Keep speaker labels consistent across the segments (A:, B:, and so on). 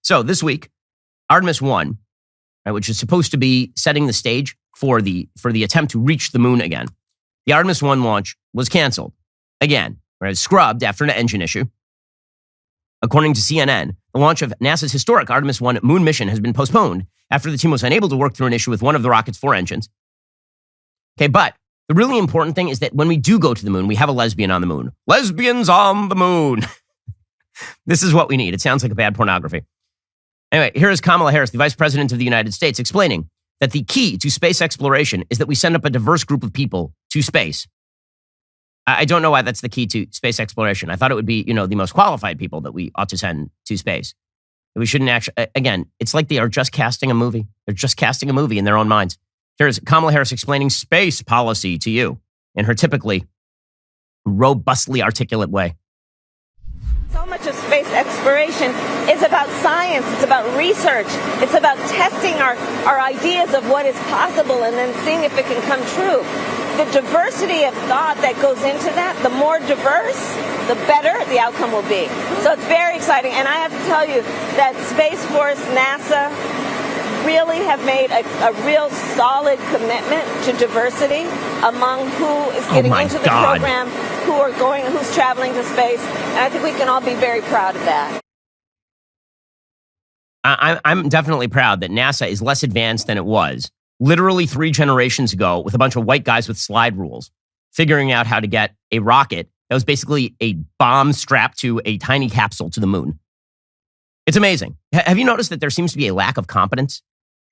A: So this week, Artemis 1, right, which is supposed to be setting the stage for the attempt to reach the moon again. The Artemis 1 launch was canceled again, right, scrubbed after an engine issue. According to CNN, the launch of NASA's historic Artemis 1 moon mission has been postponed after the team was unable to work through an issue with one of the rocket's 4 engines. Okay, but the really important thing is that when we do go to the moon, we have a lesbian on the moon. Lesbians on the moon. This is what we need. It sounds like a bad pornography. Anyway, here is Kamala Harris, the Vice President of the United States, explaining that the key to space exploration is that we send up a diverse group of people to space. I don't know why that's the key to space exploration. I thought it would be, the most qualified people that we ought to send to space. We shouldn't actually, again, it's like they are just casting a movie. They're just casting a movie in their own minds. Here's Kamala Harris explaining space policy to you in her typically robustly articulate way.
B: So much of space exploration is about science. It's about research. It's about testing our ideas of what is possible and then seeing if it can come true. The diversity of thought that goes into that, the more diverse, the better the outcome will be. So it's very exciting. And I have to tell you that Space Force, NASA, really have made a real solid commitment to diversity among who is getting into the program, who's traveling to space. And I think we can all be very proud of that.
A: I'm definitely proud that NASA is less advanced than it was literally 3 generations ago with a bunch of white guys with slide rules, figuring out how to get a rocket that was basically a bomb strapped to a tiny capsule to the moon. It's amazing. Have you noticed that there seems to be a lack of competence?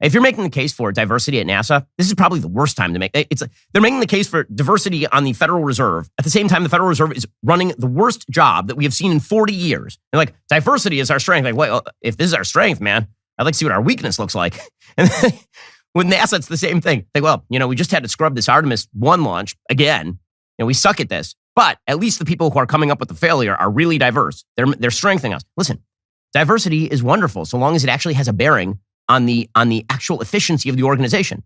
A: If you're making the case for diversity at NASA, this is probably the worst time to make it. They're making the case for diversity on the Federal Reserve. At the same time, the Federal Reserve is running the worst job that we have seen in 40 years. They're like, diversity is our strength. Like, well, if this is our strength, man, I'd like to see what our weakness looks like. And with NASA, it's the same thing. Like, well, we just had to scrub this Artemis 1 launch again. We suck at this. But at least the people who are coming up with the failure are really diverse. They're strengthening us. Listen, diversity is wonderful so long as it actually has a bearing on the actual efficiency of the organization.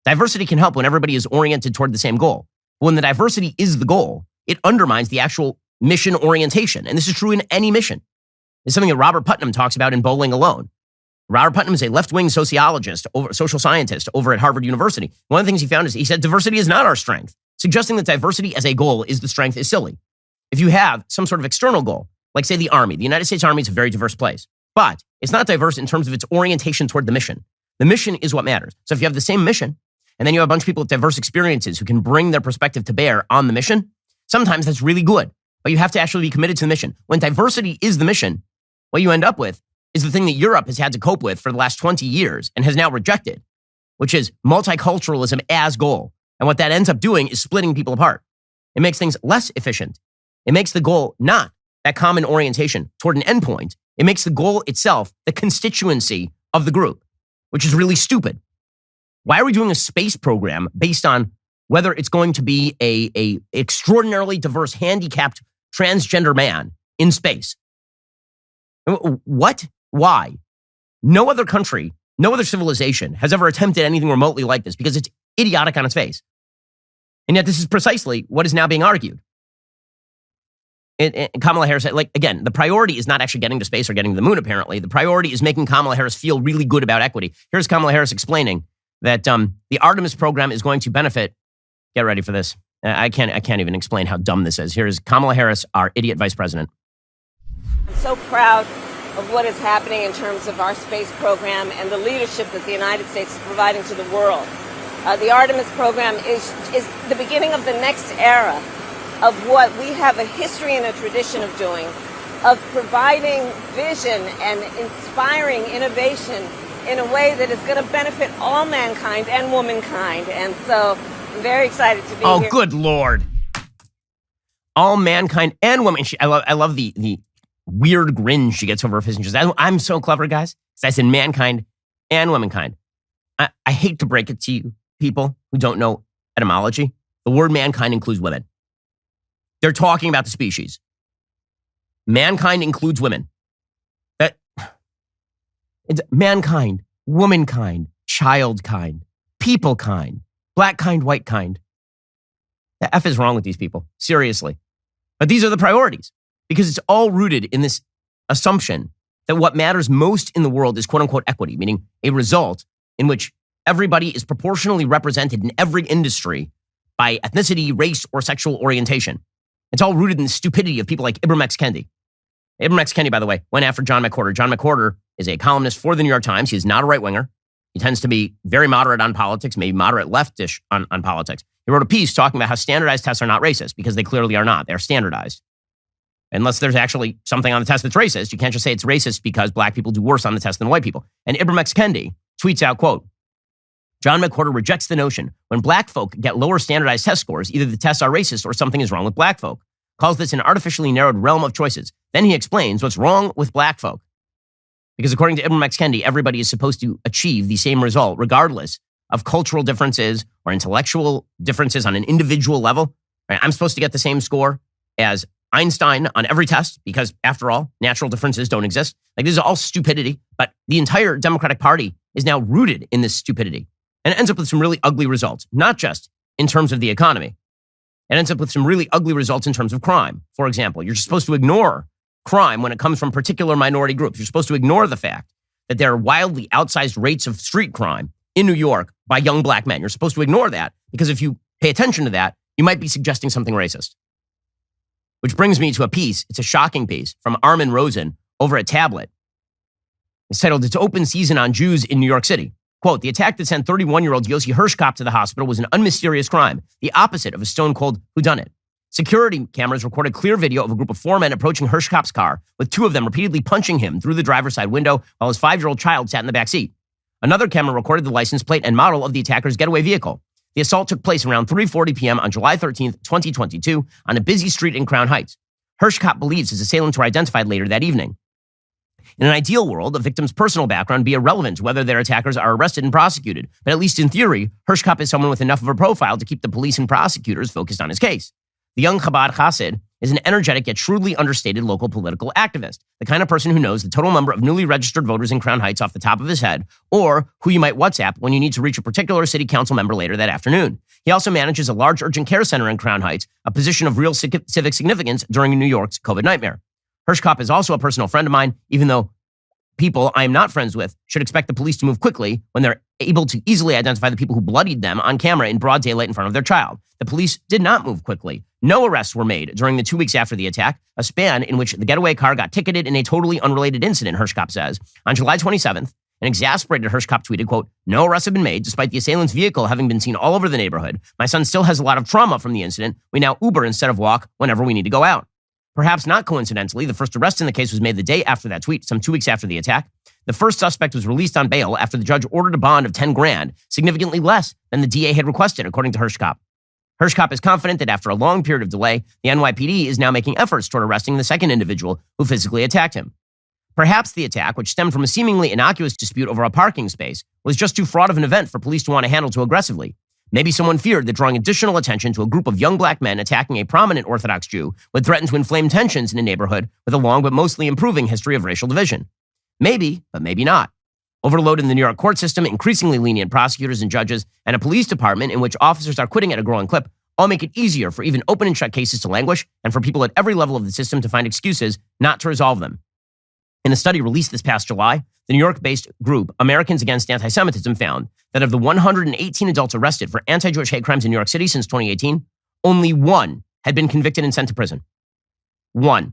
A: Diversity can help when everybody is oriented toward the same goal. But when the diversity is the goal, it undermines the actual mission orientation. And this is true in any mission. It's something that Robert Putnam talks about in Bowling Alone. Robert Putnam is a left-wing sociologist, social scientist over at Harvard University. One of the things he found is he said diversity is not our strength. Suggesting that diversity as a goal is the strength is silly. If you have some sort of external goal, like say the Army, the United States Army is a very diverse place, but it's not diverse in terms of its orientation toward the mission. The mission is what matters. So if you have the same mission, and then you have a bunch of people with diverse experiences who can bring their perspective to bear on the mission, sometimes that's really good, but you have to actually be committed to the mission. When diversity is the mission, what you end up with is the thing that Europe has had to cope with for the last 20 years and has now rejected, which is multiculturalism as goal. And what that ends up doing is splitting people apart. It makes things less efficient. It makes the goal not that common orientation toward an endpoint. It makes the goal itself the constituency of the group, which is really stupid. Why are we doing a space program based on whether it's going to be a extraordinarily diverse, handicapped, transgender man in space? What? Why? No other country, no other civilization has ever attempted anything remotely like this because it's idiotic on its face. And yet this is precisely what is now being argued. Kamala Harris, again, the priority is not actually getting to space or getting to the moon, apparently. The priority is making Kamala Harris feel really good about equity. Here's Kamala Harris explaining that the Artemis program is going to benefit. Get ready for this. I can't even explain how dumb this is. Here's Kamala Harris, our idiot vice president.
B: I'm so proud of what is happening in terms of our space program and the leadership that the United States is providing to the world. The Artemis program is the beginning of the next era of what we have a history and a tradition of doing, of providing vision and inspiring innovation in a way that is going to benefit all mankind and womankind. And so I'm very excited to be here.
A: Oh, good Lord. All mankind and women. I love the weird grin she gets over her face. And she's like, I'm so clever, guys. I said mankind and womankind. I hate to break it to you, people who don't know etymology. The word mankind includes women. They're talking about the species. Mankind includes women. It's mankind, womankind, childkind, peoplekind, black kind, white kind. The F is wrong with these people, seriously. But these are the priorities because it's all rooted in this assumption that what matters most in the world is quote unquote equity, meaning a result in which everybody is proportionally represented in every industry by ethnicity, race, or sexual orientation. It's all rooted in the stupidity of people like Ibram X. Kendi. Ibram X. Kendi, by the way, went after John McWhorter. John McWhorter is a columnist for the New York Times. He is not a right-winger. He tends to be very moderate on politics, maybe moderate leftish on politics. He wrote a piece talking about how standardized tests are not racist, because they clearly are not. They're standardized. Unless there's actually something on the test that's racist, you can't just say it's racist because black people do worse on the test than white people. And Ibram X. Kendi tweets out, quote, John McWhorter rejects the notion when black folk get lower standardized test scores, either the tests are racist or something is wrong with black folk. Calls this an artificially narrowed realm of choices. Then he explains what's wrong with black folk. Because according to Ibram X. Kendi, everybody is supposed to achieve the same result, regardless of cultural differences or intellectual differences on an individual level. Right? I'm supposed to get the same score as Einstein on every test because, after all, natural differences don't exist. Like, this is all stupidity, but the entire Democratic Party is now rooted in this stupidity. And it ends up with some really ugly results, not just in terms of the economy. It ends up with some really ugly results in terms of crime. For example, you're supposed to ignore crime when it comes from particular minority groups. You're supposed to ignore the fact that there are wildly outsized rates of street crime in New York by young black men. You're supposed to ignore that because if you pay attention to that, you might be suggesting something racist. Which brings me to a piece, it's a shocking piece, from Armin Rosen over at Tablet. It's titled, It's Open Season on Jews in New York City. Quote, the attack that sent 31-year-old Yossi Hirschkopf to the hospital was an unmysterious crime, the opposite of a stone-cold whodunit. Security cameras recorded clear video of a group of 4 men approaching Hirschkopf's car, with 2 of them repeatedly punching him through the driver's side window while his 5-year-old child sat in the back seat. Another camera recorded the license plate and model of the attacker's getaway vehicle. The assault took place around 3:40 p.m. on July 13th, 2022, on a busy street in Crown Heights. Hirschkopf believes his assailants were identified later that evening. In an ideal world, a victim's personal background would be irrelevant to whether their attackers are arrested and prosecuted. But at least in theory, Hirschkopf is someone with enough of a profile to keep the police and prosecutors focused on his case. The young Chabad Chassid is an energetic yet shrewdly understated local political activist, the kind of person who knows the total number of newly registered voters in Crown Heights off the top of his head, or who you might WhatsApp when you need to reach a particular city council member later that afternoon. He also manages a large urgent care center in Crown Heights, a position of real civic significance during New York's COVID nightmare. Hirschkopf is also a personal friend of mine, even though people I am not friends with should expect the police to move quickly when they're able to easily identify the people who bloodied them on camera in broad daylight in front of their child. The police did not move quickly. No arrests were made during the 2 weeks after the attack, a span in which the getaway car got ticketed in a totally unrelated incident, Hirschkopf says. On July 27th, an exasperated Hirschkopf tweeted, quote, no arrests have been made despite the assailant's vehicle having been seen all over the neighborhood. My son still has a lot of trauma from the incident. We now Uber instead of walk whenever we need to go out. Perhaps not coincidentally, the first arrest in the case was made the day after that tweet, some 2 weeks after the attack. The first suspect was released on bail after the judge ordered a bond of $10,000, significantly less than the DA had requested, according to Hirschkopf. Hirschkopf is confident that after a long period of delay, the NYPD is now making efforts toward arresting the second individual who physically attacked him. Perhaps the attack, which stemmed from a seemingly innocuous dispute over a parking space, was just too fraught of an event for police to want to handle too aggressively. Maybe someone feared that drawing additional attention to a group of young black men attacking a prominent Orthodox Jew would threaten to inflame tensions in a neighborhood with a long but mostly improving history of racial division. Maybe, but maybe not. Overload in the New York court system, increasingly lenient prosecutors and judges, and a police department in which officers are quitting at a growing clip all make it easier for even open and shut cases to languish and for people at every level of the system to find excuses not to resolve them. In a study released this past July, the New York-based group Americans Against Anti-Semitism found that of the 118 adults arrested for anti-Jewish hate crimes in New York City since 2018, only 1 had been convicted and sent to prison. 1.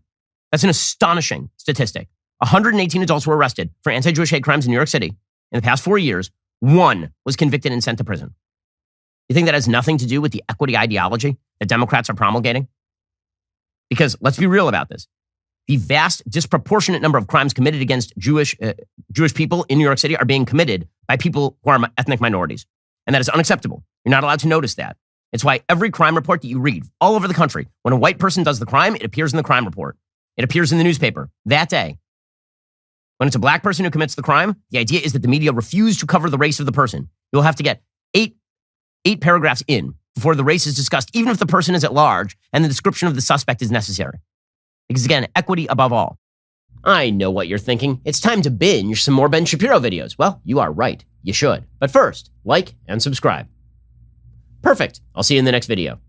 A: That's an astonishing statistic. 118 adults were arrested for anti-Jewish hate crimes in New York City. In the past 4 years, 1 was convicted and sent to prison. You think that has nothing to do with the equity ideology that Democrats are promulgating? Because let's be real about this. The vast, disproportionate number of crimes committed against Jewish people in New York City are being committed by people who are ethnic minorities. And that is unacceptable. You're not allowed to notice that. It's why every crime report that you read all over the country, when a white person does the crime, it appears in the crime report. It appears in the newspaper that day. When it's a black person who commits the crime, the idea is that the media refuse to cover the race of the person. You'll have to get eight paragraphs in before the race is discussed, even if the person is at large and the description of the suspect is necessary. Because again, equity above all. I know what you're thinking. It's time to binge some more Ben Shapiro videos. Well, you are right. You should. But first, like and subscribe. Perfect. I'll see you in the next video.